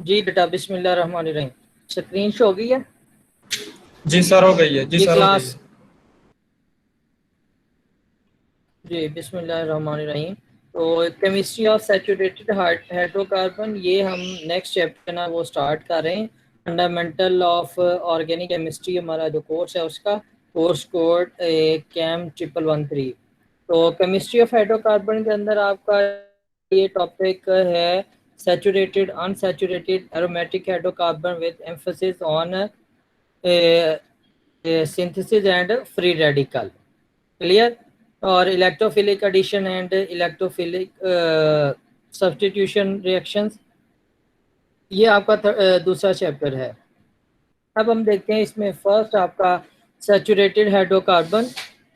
जी बेटा, बिस्मिल्लाहिर्रहमानिर्रहीम। Screen show हो गई है? जी सर हो गई है। जी ये सर हो गई क्लास, है। जी बिस्मिल्लाहिर्रहमानिर्रहीम। तो केमिस्ट्री ऑफ सैचुरेटेड हाइड्रोकार्बन, ये हम नेक्स्ट चैप्टर ना वो स्टार्ट कर रहे हैं। फंडामेंटल ऑफ ऑर्गेनिक केमिस्ट्री हमारा जो कोर्स है उसका कोर्स कोड कैम 1113। तो केमिस्ट्री ऑफ हाइड्रोकार्बन के अंदर आपका ये टॉपिक है saturated unsaturated aromatic hydrocarbon with emphasis on synthesis and free radical. Clear? और electrophilic addition and electrophilic substitution reactions, ये आपका दूसरा चैप्टर है। अब हम देखते हैं इसमें फर्स्ट आपका सैचुरेटेड हाइड्रोकार्बन।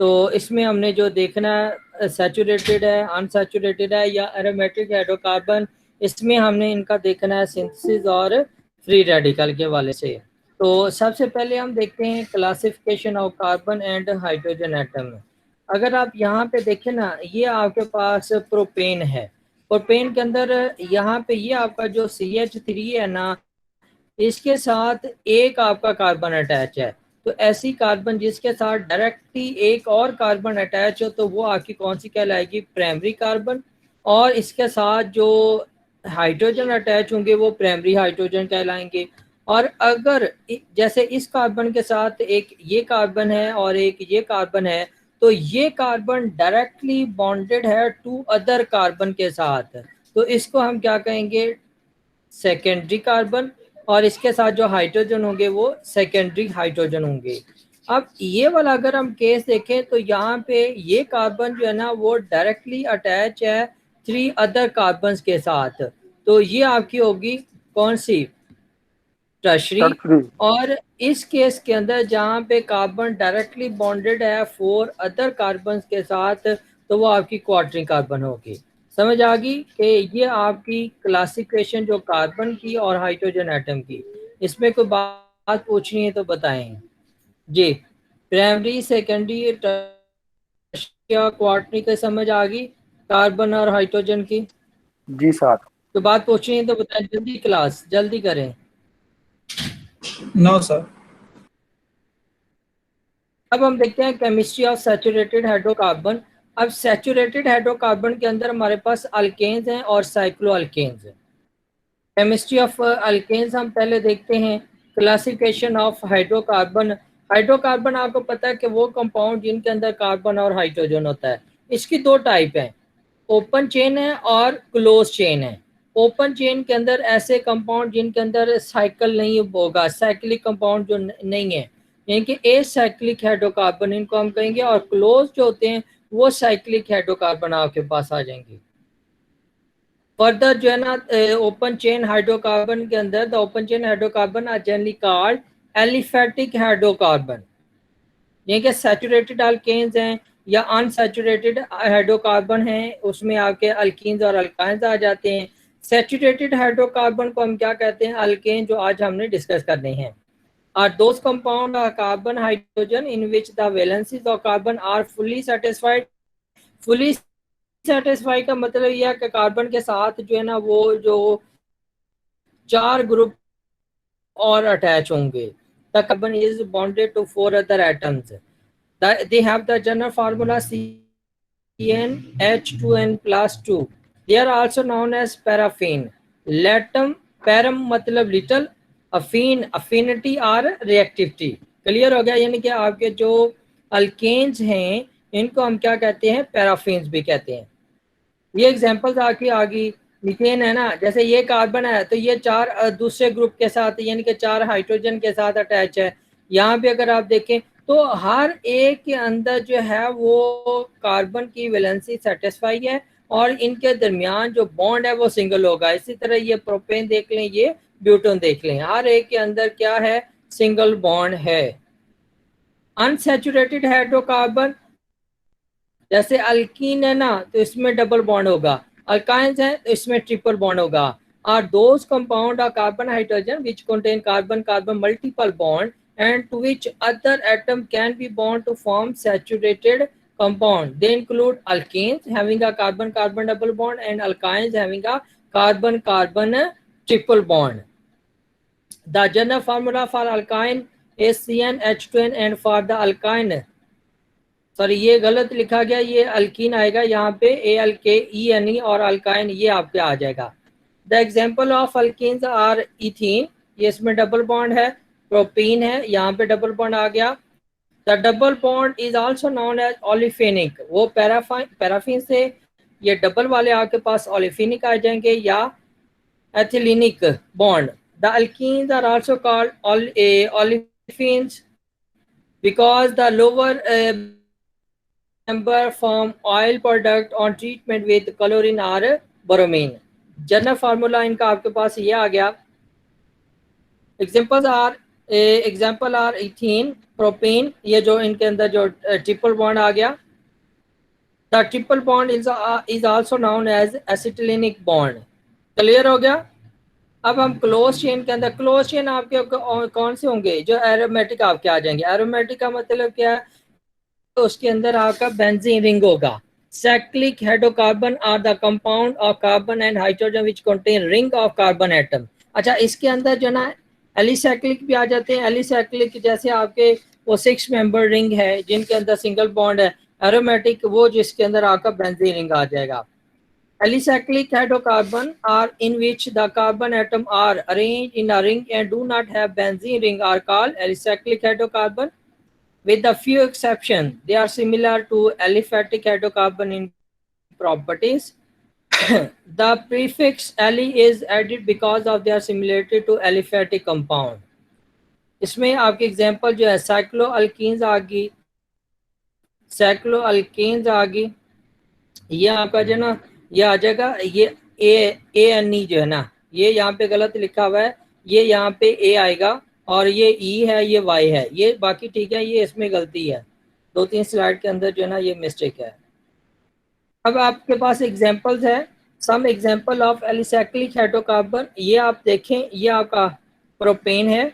तो इसमें हमने जो देखना है सैचुरेटेड है, अनसैचुरेटेड है या एरोमेटिक हाइड्रोकार्बन, इसमें हमने इनका देखना है सिंथेसिस और फ्री रेडिकल के वाले से। तो सबसे पहले हम देखते हैं classification of carbon and hydrogen atom. अगर आप यहाँ पे देखें ना, ये आपके पास प्रोपेन है। प्रोपेन के अंदर यहाँ पे ये आपका जो CH3 है ना, इसके साथ एक आपका कार्बन अटैच है। तो ऐसी कार्बन जिसके साथ डायरेक्टली एक और कार्बन अटैच हो तो वो आपकी कौन सी कहलाएगी? Primary carbon. और इसके साथ जो हाइड्रोजन अटैच होंगे वो प्राइमरी हाइड्रोजन कहलाएंगे। और अगर जैसे इस कार्बन के साथ एक ये कार्बन है और एक ये कार्बन है, तो ये कार्बन डायरेक्टली बॉन्डेड है टू अदर कार्बन के साथ, तो इसको हम क्या कहेंगे? Secondary carbon. और इसके साथ जो हाइड्रोजन होंगे वो सेकेंडरी हाइड्रोजन होंगे। अब ये वाला अगर हम केस देखें तो यहाँ पे ये कार्बन जो है ना वो डायरेक्टली अटैच है 3 अदर कार्बन के साथ, तो ये आपकी होगी कौन सी? टर्शरी। टर्सरी। और इस केस के अंदर जहाँ पे कार्बन डायरेक्टली बॉन्डेड है 4 अदर कार्बन के साथ, तो वो आपकी क्वार्टरिंग कार्बन होगी। समझ आ गई कि ये आपकी क्लासिफिकेशन जो कार्बन की और हाइड्रोजन एटम की। इसमें कोई बात पूछनी है तो बताएं जी। प्राइमरी, सेकेंडरी, टर्शियरी, क्वार्टरी का समझ आ गई कार्बन और हाइड्रोजन की? जी सर। तो बात पूछनी है तो बताएं, जल्दी क्लास जल्दी करें। No sir. अब हम देखते हैं केमिस्ट्री ऑफ सैचुरेटेड हाइड्रोकार्बन। अब सैचुरेटेड हाइड्रोकार्बन के अंदर हमारे पास अल्केन्स हैं और साइक्लो अल्केन्स हैं। केमिस्ट्री ऑफ अल्केन्स हम पहले देखते हैं। Classification of hydrocarbon. हाइड्रोकार्बन आपको पता है कि वो कंपाउंड जिनके अंदर कार्बन और हाइड्रोजन होता है। इसकी 2 टाइप हैं, ओपन चेन है और क्लोज चेन है। ओपन चेन के अंदर ऐसे कंपाउंड जिनके अंदर साइकिल नहीं होगा, साइक्लिक कंपाउंड जो नहीं है, यानी कि एसाइक्लिक हाइड्रोकार्बन इनको हम कहेंगे। और क्लोज जो होते हैं वो साइक्लिक हाइड्रोकार्बन आपके पास आ जाएंगे। फर्दर जो है ना ओपन चेन हाइड्रोकार्बन के अंदर the open chain hydrocarbon are generally called aliphatic hydrocarbon, ये कि सैचुरेटेड अल्केन्स हैं या अनसैचुरेटेड हाइड्रोकार्बन हैं, उसमें आपके अल्कीन्स और अल्काइंस आ जाते हैं। सैचुरेटेड हाइड्रोकार्बन को हम क्या कहते हैं? अल्केन, जो आज हमने डिस्कस करने हैं। Are those compound are carbon hydrogen in which the valencies of carbon are fully satisfied. Fully satisfy का मतलब यह है कि कार्बन के साथ जो है ना वो जो 4 ग्रुप और अटैच होंगे। The carbon is bonded to 4 other atoms. They have the general formula CnH2n plus 2. They are also known as paraffin. Latin, param मतलब little, affine affinity और reactivity। क्लियर हो गया? यानी कि आपके जो अल्केन्स हैं इनको हम क्या कहते हैं? पैराफिन्स भी कहते हैं। ये एग्जांपल्स आगे मीथेन है ना, जैसे ये कार्बन है तो ये 4 दूसरे ग्रुप के साथ यानी कि 4 हाइड्रोजन के साथ अटैच है। यहाँ पे अगर आप देखें तो हर एक के अंदर जो है वो कार्बन की वैलेंसी सेटिस्फाई है और इनके दरमियान जो बॉन्ड है वो सिंगल होगा। इसी तरह ये प्रोपेन देख लें, ये ब्यूटेन देख लें, हर एक के अंदर क्या है? सिंगल बॉन्ड है। अनसैचुरेटेड हाइड्रोकार्बन, जैसे अल्कीन है ना तो इसमें डबल बॉन्ड होगा, अल्काइंस है तो इसमें ट्रिपल बॉन्ड होगा। Are those compound are carbon hydrogen which contain carbon carbon multiple bond and to which other atom can be bound to form saturated compound. They include alkenes having a carbon carbon double bond and alkynes having a carbon carbon triple bond. The general formula for alkyne is CnH2n and for the alkyne, sorry ये गलत लिखा गया, ये alkyne आएगा यहाँ पे ALKENE और alkyne ये आपके आ जाएगा। The example of alkenes are ethene, ये इसमें डबल बॉन्ड है, प्रोपीन है, यहाँ पे डबल बॉन्ड आ गया। The double bond is also known as olefinic, वो पैराफिन से ये डबल वाले आपके पास ओलिफेनिक आ जाएंगे या ethylenic bond. The alkenes are also called olefins because the lower member form oil product on treatment with chlorine or bromine। General formula इनका आपके पास ये आ गया। एग्जाम्पल आर इथीन, प्रोपेन, ये जो इनके अंदर जो ट्रिपल बॉन्ड आ गया। The triple bond is also known as acetylenic bond. Clear हो गया। अब हम क्लोज चेन के अंदर, क्लोज चेन आपके कौन से होंगे, जो एरोमेटिक आपके आ जाएंगे। एरोमेटिक का मतलब क्या है, तो उसके अंदर आपका बेंजीन रिंग होगा। Cyclic hydrocarbon are the compound of carbon and hydrogen which contain ring of carbon atom. अच्छा, इसके अंदर जो ना एलिसाइक्लिक भी आ जाते हैं। एलिसाइक्लिक जैसे आपके वो 6 मेंबर रिंग है जिनके अंदर सिंगल बॉन्ड है। एरोमेटिक वो जिसके अंदर आपका बेंजीन रिंग आ जाएगा। Alicyclic hydrocarbon are in which the carbon atom are arranged in a ring and do not have benzene ring are called alicyclic hydrocarbon. With a few exceptions, they are similar to aliphatic hydrocarbon in properties. The prefix ali is added because of their similarity to aliphatic compound. इसमें आपकी example जो है साइक्लोअल्कीन्स आ गई, साइक्लोअल्कीन्स आ गई, ये आपका जो ना ये आ जाएगा। ये ANE जो है ना, ये यहाँ पे गलत लिखा हुआ है, ये यहाँ पे A आएगा और ये E है, ये Y है, ये बाकी ठीक है, ये इसमें गलती है। 2-3 स्लाइड के अंदर जो है ना ये मिस्टेक है। अब आपके पास एग्जांपल्स है, some example of alicyclic hydrocarbon. ये आप देखें, ये आपका प्रोपेन है,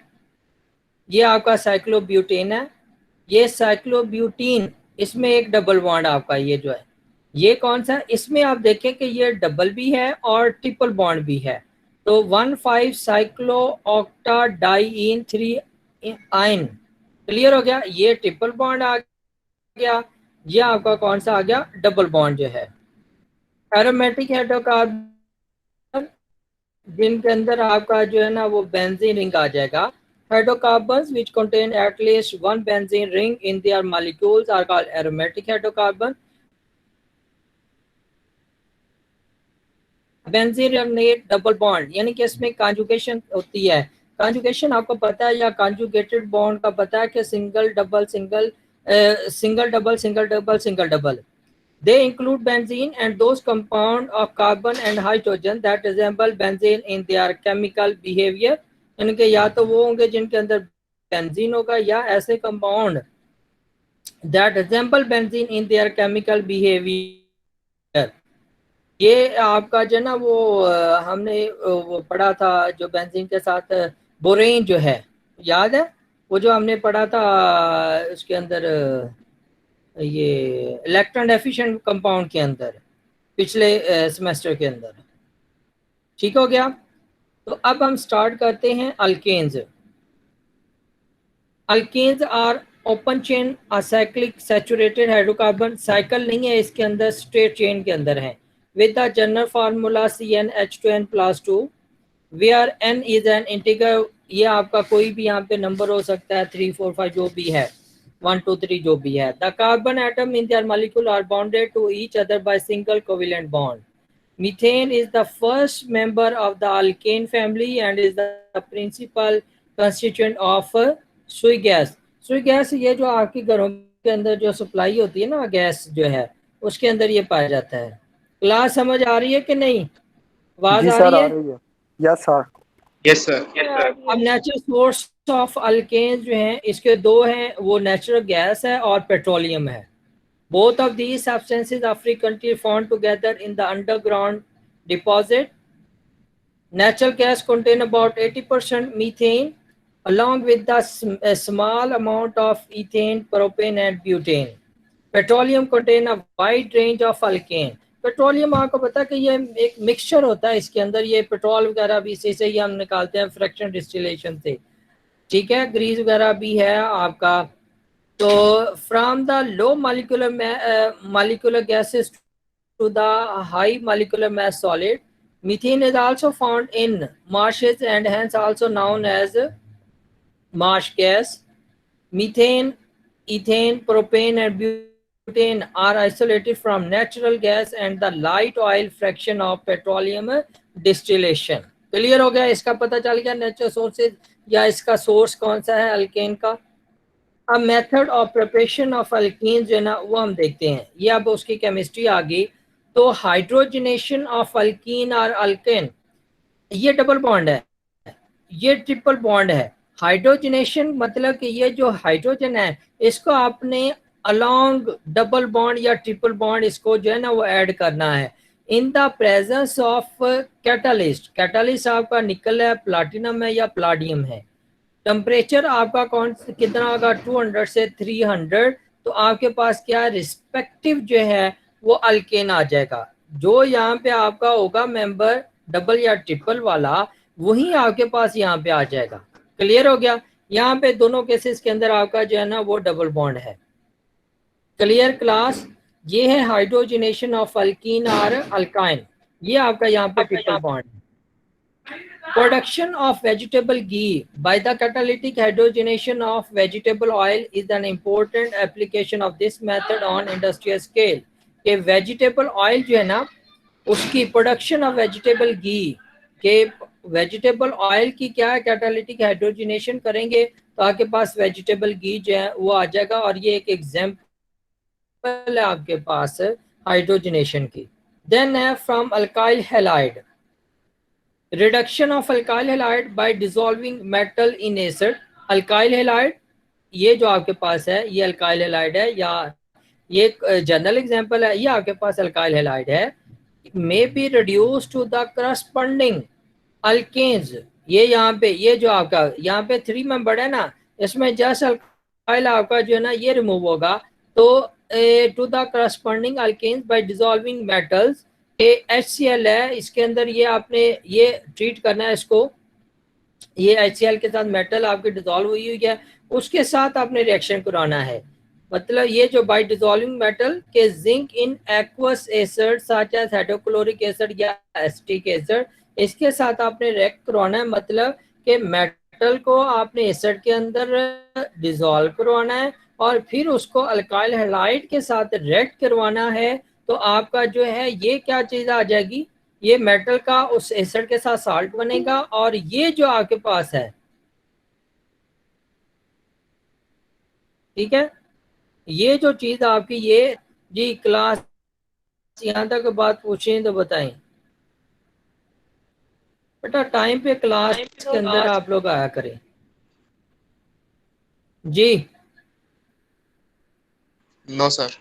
ये आपका साइक्लोब्यूटेन है, ये साइक्लोब्यूटीन, इसमें एक डबल बॉन्ड आपका ये जो है, ये कौन सा, इसमें आप देखें कि ये डबल भी है और ट्रिपल बॉन्ड भी है। तो 1,5 साइक्लो ऑक्टा डाइइन 3 आइन। क्लियर हो गया। ये ट्रिपल बॉन्ड आ गया, ये आपका कौन सा आ गया, डबल बॉन्ड जो है। एरोमेटिक हाइड्रोकार्बन जिनके अंदर आपका जो है ना वो बेंजीन रिंग आ जाएगा। Hydrocarbons which contain at least one benzene ring in their molecules are called aromatic hydrocarbon. Benzene double bond यानी कि इसमें कॉन्जुगेशन होती है। कॉन्जुगेशन आपको पता है या कॉन्जुगेटेड बॉन्ड का पता है कि single double single single double single double single double. They include benzene and those compounds of carbon and hydrogen that resemble benzene in their chemical behavior. इनके या तो वो होंगे जिनके अंदर बेंजीन होगा या ऐसे compound that resemble benzene in their chemical behavior। ये आपका जो ना वो हमने वो पढ़ा था जो बेंजीन के साथ बोरेन जो है, याद है वो जो हमने पढ़ा था उसके अंदर ये इलेक्ट्रॉन डेफिशिएंट कंपाउंड के अंदर पिछले सेमेस्टर के अंदर। ठीक हो गया। तो अब हम स्टार्ट करते हैं alkanes. Alkanes are open chain acyclic saturated hydrocarbon. Cycle नहीं है इसके अंदर, स्ट्रेट चेन के अंदर है। With the general formula CnH2n+2 where n is an integer. ये आपका कोई भी यहाँ पे नंबर हो सकता है, 3 4 5 जो भी है, 1 2 3 जो भी है। The carbon atom in their molecule are bonded to each other by single covalent bond. Methane is the first member of the alkane family and is the principal constituent of sui gas। sui gas ये जो आपके घरों के अंदर जो supply होती है ना गैस जो है, उसके अंदर ये पाया जाता है। क्लास समझ आ रही है कि नहीं, आवाज आ रही है? Yes sir. Yes sir. अब नेचुरल सोर्स ऑफ अल्केन जो हैं इसके दो हैं, वो नेचुरल गैस है और पेट्रोलियम है। Both of these substances are frequently found together in the underground deposit. Natural gas contain about 80% methane along with a small amount of ethane, propane and butane. Petroleum contain a wide range of alkane। Petroleum आपको पता है कि ये एक mixture होता है, इसके अंदर ये पेट्रोल वगैरह भी इसी से ही हम निकालते हैं फ्रैक्शन डिस्टिलेशन से, ठीक है, ग्रीस वगैरह भी है आपका। तो from the low molecular gases to the high molecular mass solid, methane is also found in marshes and hence also known as marsh gas. Methane, ethane, propane and butane are isolated from natural gas and the light oil fraction of petroleum distillation. Clear हो गया, इसका पता चल गया natural sources या इसका source कौन सा है अल्केन का। अब method of preparation of alkyne जो है ना वो हम देखते हैं, ये अब उसकी केमिस्ट्री आ गई। तो हाइड्रोजनेशन ऑफ अल्कीन और अल्केन, ये डबल बॉन्ड है, ये ट्रिपल बॉन्ड है। हाइड्रोजनेशन मतलब कि ये जो हाइड्रोजन है इसको आपने अलोंग डबल बॉन्ड या ट्रिपल बॉन्ड इसको जो है ना वो ऐड करना है इन the presence of catalyst. Catalyst आपका निकल है, प्लाटिनम है या प्लाडियम है। टेम्परेचर आपका कौन कितना होगा, 200 से 300। तो आपके पास क्या रिस्पेक्टिव जो है वो अल्केन आ जाएगा। जो यहाँ पे आपका होगा मेंबर डबल या ट्रिपल वाला वही आपके पास यहाँ पे आ जाएगा। क्लियर हो गया, यहाँ पे दोनों केसेस के अंदर आपका जो है ना वो डबल बॉन्ड है। क्लियर क्लास, ये है हाइड्रोजनेशन ऑफ अल्कीन और अल्काइन, ये आपका यहाँ पे ट्रिपल बॉन्ड है। Production of vegetable ghee by the catalytic hydrogenation of vegetable oil is an important application of this method on industrial scale. कि vegetable oil जो है ना उसकी production of vegetable ghee के vegetable oil की क्या है catalytic hydrogenation करेंगे तो आपके पास vegetable ghee जो है वो आ जाएगा। और ये एक example है आपके पास hydrogenation की। Then है from alkyl halide, reduction of alkyl halide bye dissolving metal in acid. Alkyl halide ये जो आपके पास है ये अल्काइल हैलाइड है, या ये जनरल एग्जांपल है, ये आपके पास अल्काइल हैलाइड है। May be reduce to the corresponding alkanes. ये यहाँ पे ये जो आपका यहाँ पे 3 मेंबर है ना, इसमें जस्ट अल्काइल आपका जो है ना ये रिमूव होगा। तो to the corresponding alkanes by dissolving metals, HCl है इसके अंदर, ये आपने ये ट्रीट करना है इसको, ये HCl के साथ मेटल आपकी डिसॉल्व हुई है उसके साथ आपने रिएक्शन कराना है। मतलब ये जो बाय डिसॉल्विंग मेटल के zinc in aqueous acid such as hydrochloric acid या एसिटिक एसिड, इसके साथ आपने रिएक्ट करवाना है। मतलब कि मेटल को आपने एसिड के अंदर डिसॉल्व करवाना है और फिर उसको अल्काइल हैलाइड के साथ रिएक्ट करवाना है। तो आपका जो है ये क्या चीज आ जाएगी, ये मेटल का उस एसिड के साथ साल्ट बनेगा और ये जो आपके पास है, ठीक है, ये जो चीज आपकी ये जी क्लास यहाँ तक बात पूछें तो बताएं बेटा, टाइम पे क्लास के अंदर आप लोग आया करें जी। No sir.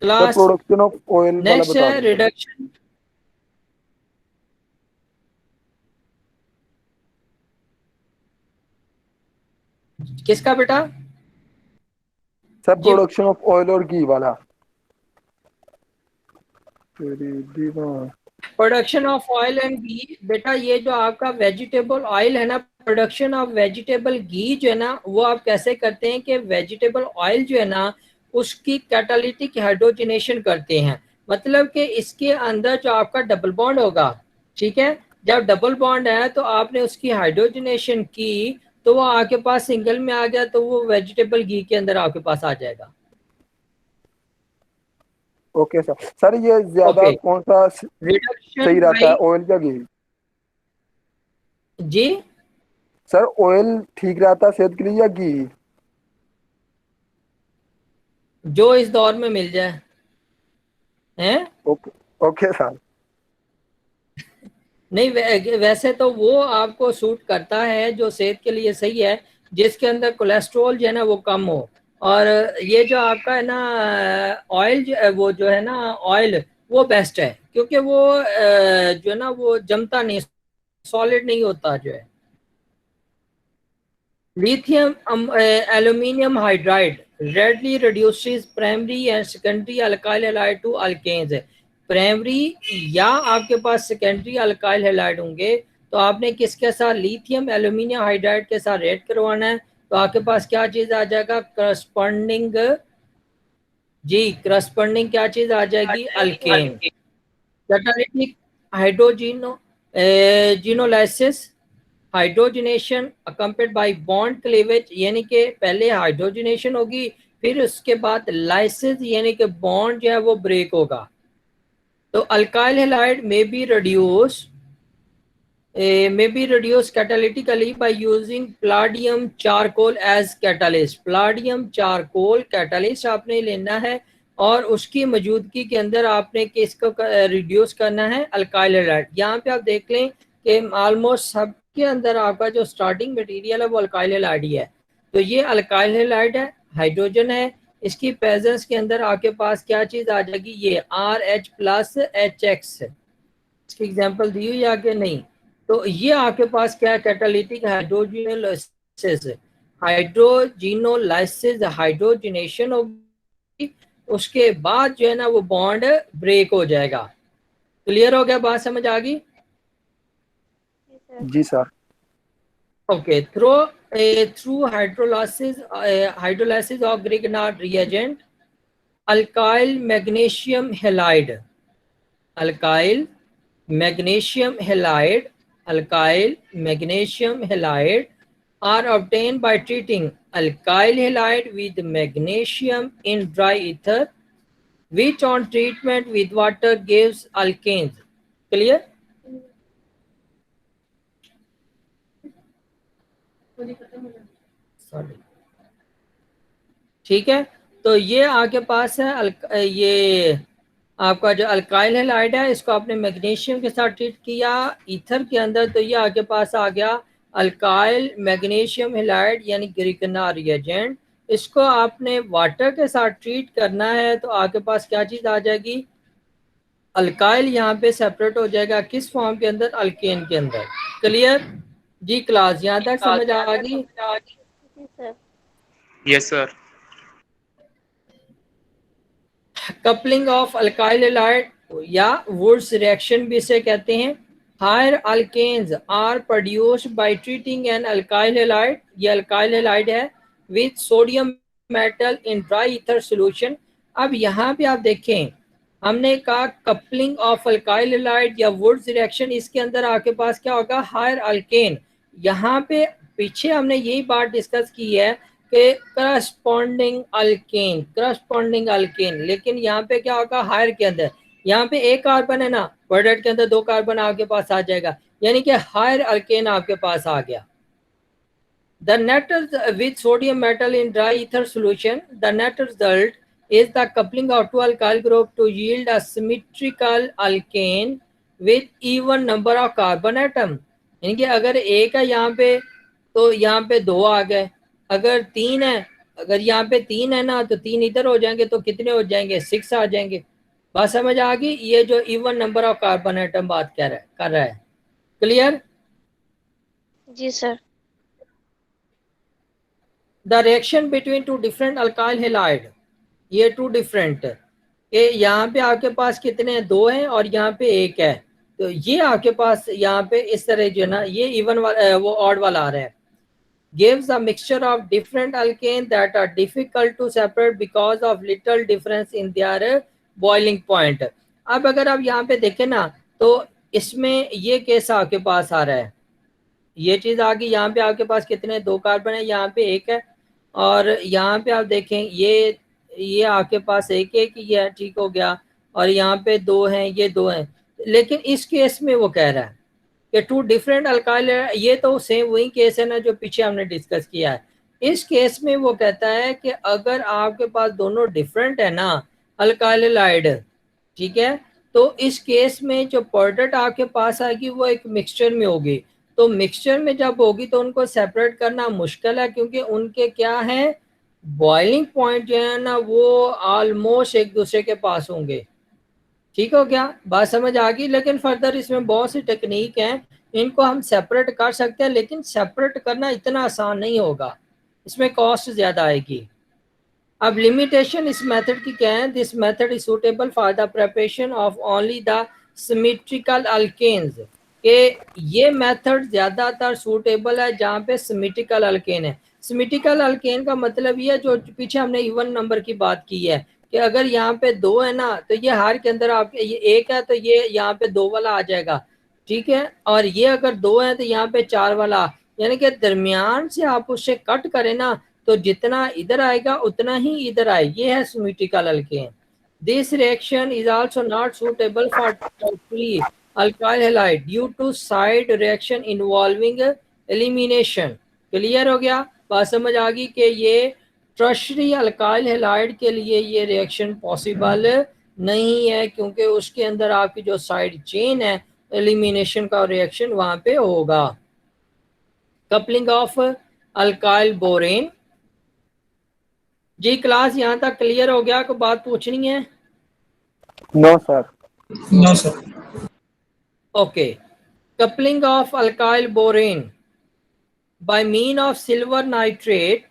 Class production of oil वाला नेक्स्ट बता है दो। रिडक्शन। किसका बेटा? सर जी। प्रोडक्शन ऑफ ऑयल और घी वाला। Production of oil and ghee, बेटा ये जो आपका वेजिटेबल ऑयल है ना, प्रोडक्शन ऑफ वेजिटेबल घी जो है ना वो आप कैसे करते हैं कि वेजिटेबल ऑयल जो है ना उसकी कैटालिटिक हाइड्रोजनेशन करते हैं। मतलब कि इसके अंदर जो आपका डबल बॉन्ड होगा, ठीक है, जब डबल बॉन्ड है तो आपने उसकी हाइड्रोजनेशन की तो वो आपके पास सिंगल में आ गया तो वो वेजिटेबल घी के अंदर आपके पास आ जाएगा। Okay sir. सर ये ज्यादा कौन सा सही रहता है, ऑयल या घी? जी सर ऑयल ठीक रहता है सेहत के लिए या घी? जो इस दौर में मिल जाए हैं। Okay okay sir. नहीं वैसे तो वो आपको सूट करता है जो सेहत के लिए सही है, जिसके अंदर कोलेस्ट्रॉल जो है ना वो कम हो। और ये जो आपका है ना ऑयल वो जो है ना ऑयल वो बेस्ट है, क्योंकि वो जो है ना वो जमता नहीं, सॉलिड नहीं होता जो है। Lithium aluminium hydride, readily reduces primary and secondary alkyl halide to alkanes. Primary या आपके पास सेकेंडरी अल्काइल हैलाइड होंगे तो आपने किसके साथ लिथियम एल्यूमिनियम हाइड्राइड के साथ रेड करवाना है, तो आपके पास क्या चीज आ जाएगा, करस्पॉन्डिंग, जी करस्पॉन्डिंग क्या चीज आ जाएगी, alkane. Catalytic hydrogenolysis, hydrogenation accompanied by bond cleavage, यानी कि पहले हाइड्रोजनेशन होगी फिर उसके बाद लाइसिस यानी कि बॉन्ड जो है वो ब्रेक होगा। तो अल्काइल हैलाइड में B reduced catalytically by using palladium charcoal as catalyst। palladium charcoal catalyst आपने लेना है और उसकी मौजूदगी के अंदर आपने किसको रिड्यूस करना है, अल्काइल हैलाइड। यहाँ पे आप देख लें कि ऑलमोस्ट सबके अंदर आपका जो स्टार्टिंग मटेरियल है वो अल्काइल हैलाइड ही है। तो ये अल्काइल हैलाइड है, हाइड्रोजन है, इसकी प्रेजेंस के अंदर आपके पास क्या चीज आ जाएगी, ये RH प्लस HX। इसकी एग्जांपल दी हुई आगे नहीं, तो ये आपके पास क्या है, कैटालिटिक हाइड्रोजिनोलाइसिस। हाइड्रोजनेशन होगी, उसके बाद जो है ना वो बॉन्ड ब्रेक हो जाएगा। क्लियर हो गया, बात समझ आ गई? जी sir. Okay, through hydrolysis of Grignard reagent, alkyl magnesium halide are obtained by treating alkyl halide with magnesium in dry ether, which on treatment with water gives alkanes। Clear? ठीक है, तो ये आपके पास है ये आपका जो अल्काइल हैलाइड है, इसको आपने मैग्नीशियम के साथ ट्रीट किया ईथर के अंदर, तो ये आपके पास आ गया अल्काइल मैग्नीशियम हैलाइड यानी ग्रिगनार रिएजेंट। इसको आपने वाटर के साथ ट्रीट करना है तो आपके पास क्या चीज आ जाएगी, अल्काइल यहाँ पे सेपरेट हो जाएगा, किस फॉर्म के अंदर, अल्केन के अंदर। क्लियर जी क्लास, यहाँ तक समझ आ गई? Yes sir. Coupling of alkyl halide या वुड्स रिएक्शन भी इसे कहते हैं। Higher alkanes are produced by treating an alkyl halide, ये अल्काइल हैलाइड है, with sodium metal in dry ether solution. अब यहाँ पे आप देखें, हमने कहा कपलिंग ऑफ अल्काइल हैलाइड या वुड्स रिएक्शन, इसके अंदर आपके पास क्या होगा, हायर अल्केन। यहाँ पे पीछे हमने यही बात डिस्कस की है कि करस्पॉन्डिंग अल्केन, लेकिन यहाँ पे क्या होगा, हायर के अंदर यहाँ पे एक कार्बन है ना, प्रोडक्ट के अंदर दो कार्बन आपके पास आ जाएगा, यानी कि हायर अल्केन आपके पास आ गया। The net with sodium metal in dry ether solution, the net result is the coupling of two alkyl group to yield a symmetrical alkane with even number of carbon atom। यानी कि अगर एक है यहाँ पे तो यहाँ पे दो आ गए, अगर तीन है, अगर यहाँ पे तीन है ना तो तीन इधर हो जाएंगे, तो कितने हो जाएंगे, 6 आ जाएंगे। बात समझ आ गई? ये जो even number of carbon atom बात कर रहा है। क्लियर? जी sir. The reaction between two different alkyl halide, ये टू डिफरेंट, ये यहाँ पे आपके पास कितने, दो हैं और यहाँ पे एक है, तो ये आपके पास यहाँ पे इस तरह जो है ना, ये इवन वाला वो ऑड वाला आ रहा है। gives a mixture of different alkane that are difficult to separate because of little difference in their boiling point। अब अगर आप यहाँ पे देखें ना तो इसमें ये केस आपके पास आ रहा है, ये चीज आ गई, यहाँ पे आपके पास कितने, दो कार्बन है, यहाँ पे एक है, और यहाँ पे आप देखें ये आपके पास एक ही है, ठीक हो गया, और यहाँ पे दो हैं, ये दो हैं। लेकिन इस केस में वो कह रहा है कि टू डिफरेंट अल्काइल, ये तो सेम वही केस है ना जो पीछे हमने डिस्कस किया है। इस केस में वो कहता है कि अगर आपके पास दोनों डिफरेंट है ना अल्काइल हैलाइड, ठीक है, तो इस केस में जो प्रोडक्ट आपके पास आएगी वो एक मिक्सचर में होगी, तो मिक्सचर में जब होगी तो उनको सेपरेट करना मुश्किल है, क्योंकि उनके क्या है, बॉइलिंग पॉइंट जो है ना वो ऑलमोस्ट एक दूसरे के पास होंगे। ठीक हो गया, बात समझ आ गई? लेकिन फर्दर इसमें बहुत सी टेक्निक हैं, इनको हम सेपरेट कर सकते हैं, लेकिन सेपरेट करना इतना आसान नहीं होगा, इसमें कॉस्ट ज़्यादा आएगी। अब लिमिटेशन इस मेथड की क्या है? This method is suitable for the preparation of only the symmetrical alkanes, कि ये मेथड ज्यादातर सूटेबल है जहाँ पे सिमेट्रिकल अल्केन है। सिमेट्रिकल अल्केन का मतलब ये है, जो पीछे हमने इवन नंबर की बात की है, कि अगर यहाँ पे 2 है ना, तो ये हर के अंदर आपके ये 1 है, तो ये यहाँ पे 2 वाला आ जाएगा, ठीक है। और ये अगर 2 है तो यहाँ पे 4 वाला, यानी कि दरमियान से आप उससे कट करें ना, तो जितना इधर आएगा उतना ही इधर आए। ये है symmetrical alkane. This reaction is also not suitable for tertiary alkyl halide due to side reaction involving elimination. Clear हो गया? बात समझ आ गई कि ये टर्शियरी अल्काइल हैलाइड के लिए ये रिएक्शन पॉसिबल नहीं है, क्योंकि उसके अंदर आपकी जो साइड चेन है, एलिमिनेशन का रिएक्शन वहां पे होगा। Coupling of alkyl borane. जी क्लास यहाँ तक क्लियर हो गया? कोई बात पूछनी है? No sir. No sir. Okay. Coupling of alkyl borane by mean of silver nitrate,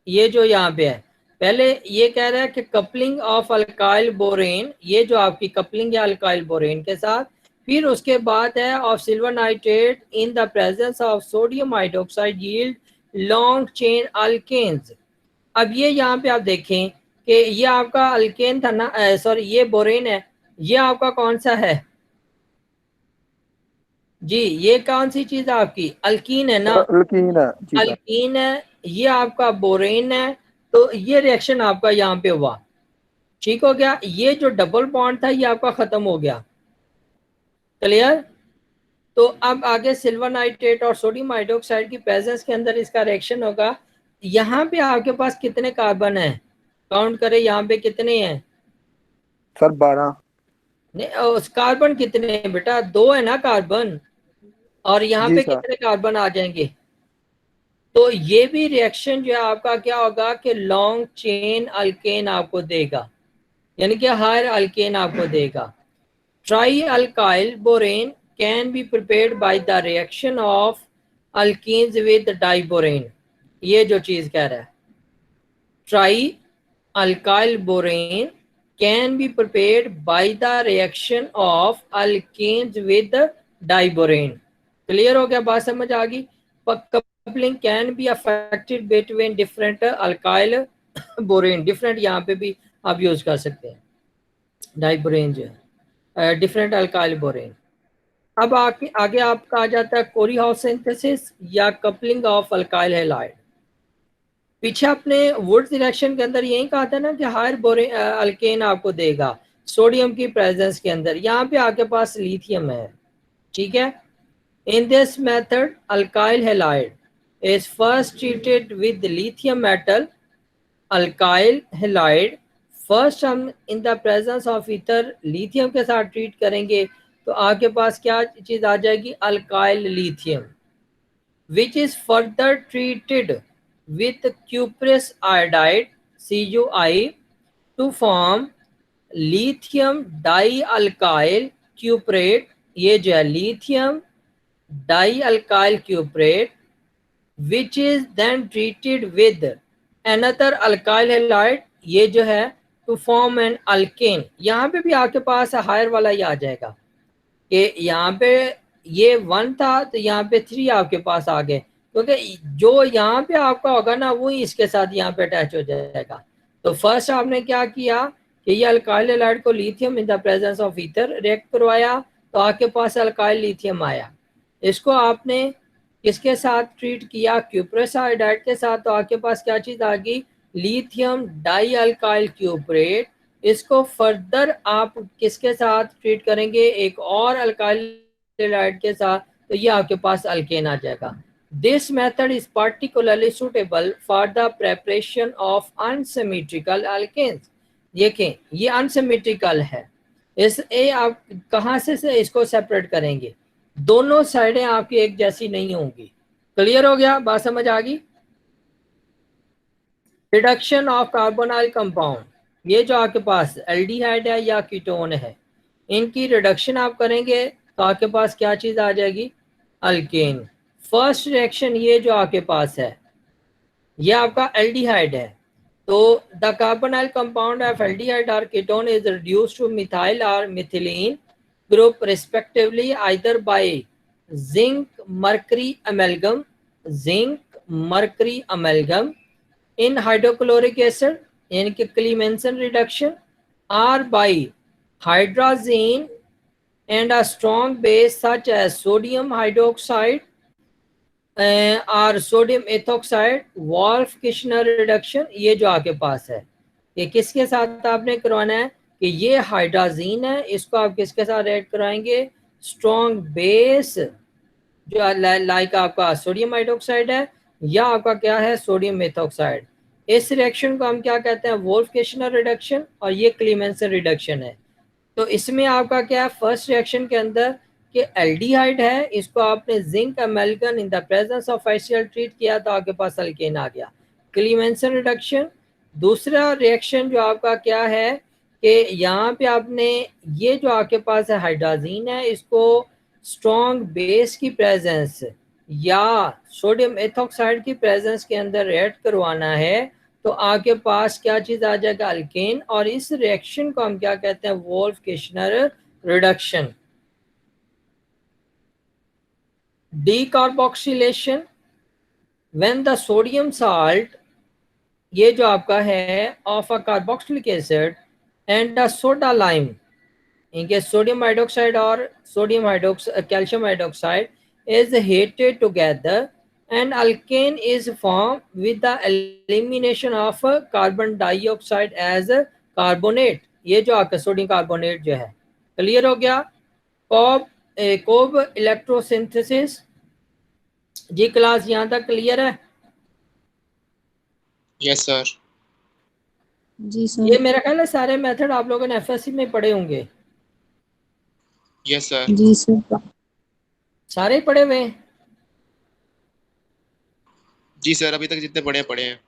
ये जो यहाँ पे है, पहले ये कह रहा है कि कपलिंग ऑफ अल्काइल बोरेन, ये जो आपकी कपलिंग है अल्काइल बोरेन के साथ, फिर उसके बाद है of silver nitrate in the presence of sodium hydroxide yield long chain alkanes. अब ये यहाँ पे आप देखें कि ये आपका अल्केन था ना, सॉरी ये बोरेन है, ये आपका कौन सा है जी? ये कौन सी चीज आपकी? अल्कीन है ना? अल्कीन है जी सर। अल्कीन है, ये आपका बोरेन है। तो ये रिएक्शन आपका यहाँ पे हुआ, ठीक हो गया। ये जो डबल बॉन्ड था ये आपका खत्म हो गया। क्लियर? तो अब आगे सिल्वर नाइट्रेट और सोडियम हाइड्रोक्साइड की प्रेजेंस के अंदर इसका रिएक्शन होगा। यहाँ पे आपके पास कितने कार्बन है? काउंट करें, यहाँ पे कितने हैं सर? 12। नहीं, उस कार्बन कितने हैं बेटा? 2 है ना कार्बन, और यहाँ जी पे सर। कितने कार्बन आ जाएंगे? तो ये भी रिएक्शन जो है आपका क्या होगा कि लॉन्ग चेन अल्केन आपको देगा, यानी कि हायर अल्केन आपको देगा। Try alkyl borane can be prepared by the reaction of alkenes with diborane. ये जो चीज कह रहा है, try alkyl borane can be prepared by the reaction of alkanes with diborane। Clear हो गया? बात समझ आ गई? Coupling can be affected between different alkyl borane, different यहाँ पे भी आप यूज कर सकते हैं डाइबोरेन जो है, डिफरेंट अल्काइल बोरेन। अब आगे आपका आ जाता है कोरीहाउस सिंथेसिस या कपलिंग ऑफ अल्काइल हैलाइड। पीछे अपने वुड्स रिएक्शन के अंदर यही कहा था ना कि हायर बोरेन अल्केन आपको देगा सोडियम की प्रेजेंस के अंदर। यहाँ पे आपके पास लिथियम है, ठीक है। In this method alkyl halide is first treated with lithium metal alkyl halide. First हम in the presence of ether lithium के साथ ट्रीट करेंगे, तो आपके पास क्या चीज आ जाएगी? Alkyl lithium, which is further treated with cuprous iodide CuI to form lithium dialkyl cuprate। ये जो है lithium dialkyl cuprate which is then treated with another alkyl halide, ये जो है to form an alkane। यहाँ पे भी आपके पास हायर वाला ही आ जाएगा कि यहाँ पे ये 1 था तो यहाँ पे 3 आपके पास आ गए, क्योंकि जो यहाँ पे आपका होगा ना वही इसके साथ यहाँ पे अटैच हो जाएगा। तो फर्स्ट आपने क्या किया कि ये अल्काइल हैलाइड को lithium in the presence of ether react करवाया, तो आपके पास अल्काइल लिथियम आया। इसको आपने किसके साथ ट्रीट किया? क्यूप्रस आयोडाइड के साथ। तो आपके पास क्या चीज आ गई? Lithium di alkyl cuprate. इसको फर्दर आप किसके साथ ट्रीट करेंगे? एक और अल्काइल हैलाइड के साथ, तो ये आपके पास अल्केन आ जाएगा। This method is particularly suitable for the preparation of unsymmetrical alkanes. देखें ये अनसिमेट्रिकल है, इस ए आप कहाँ से इसको सेपरेट करेंगे? दोनों साइडें आपकी एक जैसी नहीं होंगी। क्लियर हो गया? बात समझ आ गई? रिडक्शन ऑफ कार्बोनाइल कंपाउंड, ये जो आपके पास एल्डिहाइड है या कीटोन है, इनकी रिडक्शन आप करेंगे तो आपके पास क्या चीज आ जाएगी? अल्केन। फर्स्ट रिएक्शन ये जो आपके पास है ये आपका एल्डिहाइड है, तो the carbonyl compound of aldehyde और ketone is reduced to methyl और methylene group respectively either by zinc mercury amalgam in hydrochloric acid यानी कि Clemmensen reduction or by hydrazine and a strong base such as sodium hydroxide और sodium ethoxide Wolff Kishner reduction, ये जो आपके पास है ये किसके साथ आपने करवाना है कि ये हाइड्राजीन है, इसको आप किसके साथ ऐड कराएंगे, स्ट्रॉन्ग बेस जो लाइक आपका सोडियम हाइड्रोक्साइड है या आपका क्या है सोडियम मेथोक्साइड। इस रिएक्शन को हम क्या कहते हैं, वोल्फ किश्नर रिडक्शन, और ये क्लीमेंसन रिडक्शन है। तो इसमें आपका क्या है, फर्स्ट रिएक्शन के अंदर कि एल्डिहाइड है, इसको आपने zinc amalgam in the presence of HCl treat किया तो आपके पास अल्केन आ गया, क्लीमेंसन रिडक्शन। दूसरा रिएक्शन जो आपका क्या है कि यहाँ पे आपने ये जो आपके पास है हाइड्राजीन है, इसको स्ट्रॉन्ग बेस की प्रेजेंस या सोडियम एथोक्साइड की प्रेजेंस के अंदर रिएक्ट करवाना है तो आपके पास क्या चीज आ जाएगा, अल्केन। और इस रिएक्शन को हम क्या कहते हैं, Wolff Kishner reduction. Decarboxylation when the sodium salt, ये जो आपका है of a carboxylic acid and the soda lime, इनके सोडियम हाइड्रोक्साइड और calcium hydroxide is heated together and alkane is formed with the elimination of carbon dioxide as carbonate, ये जो आपका sodium carbonate जो है। क्लियर हो गया। कोब इलेक्ट्रोसिंथेसिस जी क्लास यहाँ तक क्लियर है? Yes sir. जी सर। ये मेरा ख्याल है सारे मेथड आप लोगों ने FSC में पढ़े होंगे। Yes sir. जी सर। सारे पढ़े हुए हैं? जी सर, अभी तक जितने पढ़े हैं।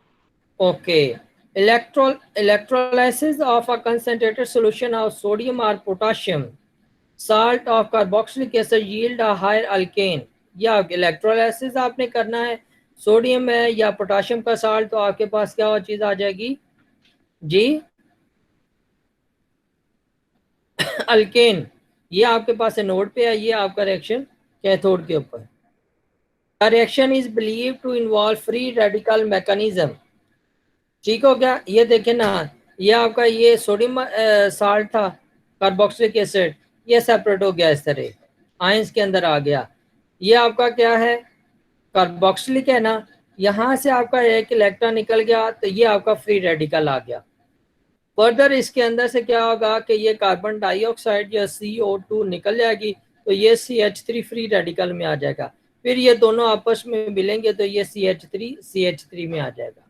Okay. Electrolysis of a concentrated solution of sodium or potassium salt of carboxylic acid yield a higher alkane। या इलेक्ट्रोलाइसिस आपने करना है, सोडियम है या पोटाशियम का साल्ट, तो आपके पास क्या चीज आ जाएगी जी, अल्केन। ये आपके पास नोड पे है, ये आपका रिएक्शन कैथोड के ऊपर। The reaction is believe to involve free radical mechanism. ठीक हो गया। ये देखें ना, ये आपका ये सोडियम साल्ट था कार्बोक्सिलिक एसिड, ये सेपरेट हो गया इस तरह, आयंस के अंदर आ गया। ये आपका क्या है, कार्बोक्सिलिक है ना, यहाँ से आपका एक इलेक्ट्रॉन निकल गया तो ये आपका फ्री रेडिकल आ गया। फर्दर इसके अंदर से क्या होगा कि ये कार्बन डाइऑक्साइड या CO2 निकल जाएगी तो ये CH3 फ्री रेडिकल में आ जाएगा। फिर ये दोनों आपस में मिलेंगे तो ये CH3 में आ जाएगा।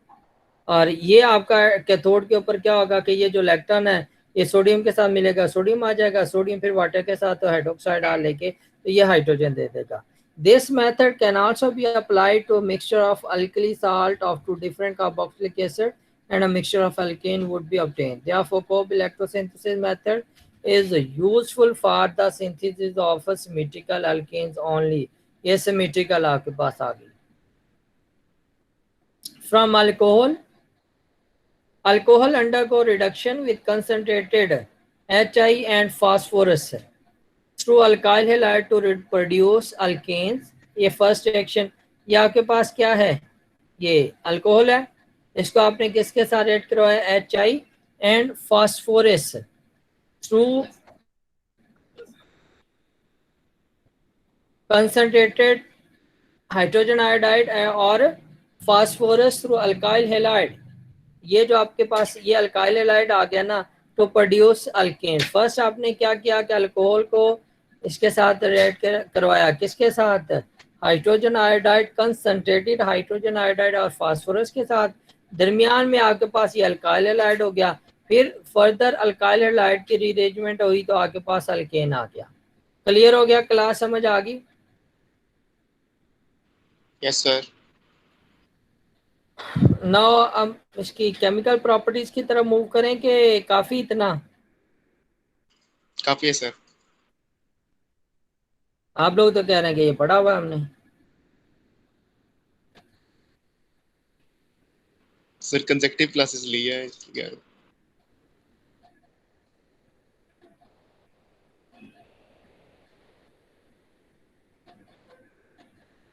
और ये आपका कैथोड के ऊपर क्या होगा कि ये जो इलेक्ट्रॉन है ये सोडियम के साथ मिलेगा, सोडियम आ जाएगा, सोडियम फिर वाटर के साथ तो हाइड्रोक्साइड आ लेके तो ये हाइड्रोजन दे देगा। This method can also be applied to mixture of alkali salt of two different carboxylic acid and a mixture of alkane would be obtained. Therefore, Cobb electrosynthesis method is useful for the synthesis of symmetrical alkanes only. ये symmetrical आपके पास आ गई। From alcohol undergo reduction with concentrated HI and phosphorus through alkyl halide to produce alkanes। ये first reaction, ये आपके पास क्या है, ये alcohol है, इसको आपने किसके साथ ऐड करवाया, HI and phosphorus through concentrated hydrogen iodide और फास्फोरस थ्रू अल्काइल हैलाइड। ये जो आपके पास ये अल्काइल हैलाइड आ गया ना तो प्रोड्यूस अल्केन। फर्स्ट आपने क्या किया कि अल्कोहल को इसके साथ रिएक्ट करवाया, किसके साथ, hydrogen iodide, concentrated hydrogen iodide और फास्फोरस के साथ। दरमियान में आपके पास ये अल्काइल हैलाइड हो गया, फिर फर्दर अल्काइल हैलाइड की रीअरेंजमेंट हुई तो आपके पास अल्केन आ गया। क्लियर हो गया, क्लास समझ आ गई? Yes sir. नाउ हम इसकी केमिकल प्रॉपर्टीज की तरफ मूव करें कि काफी इतना? काफी है सर। आप लोग तो कह रहे हैं कि ये पढ़ा हुआ हमने। सर कंसेक्टिव क्लासेस ली है इसलिए कह रहा हूँ।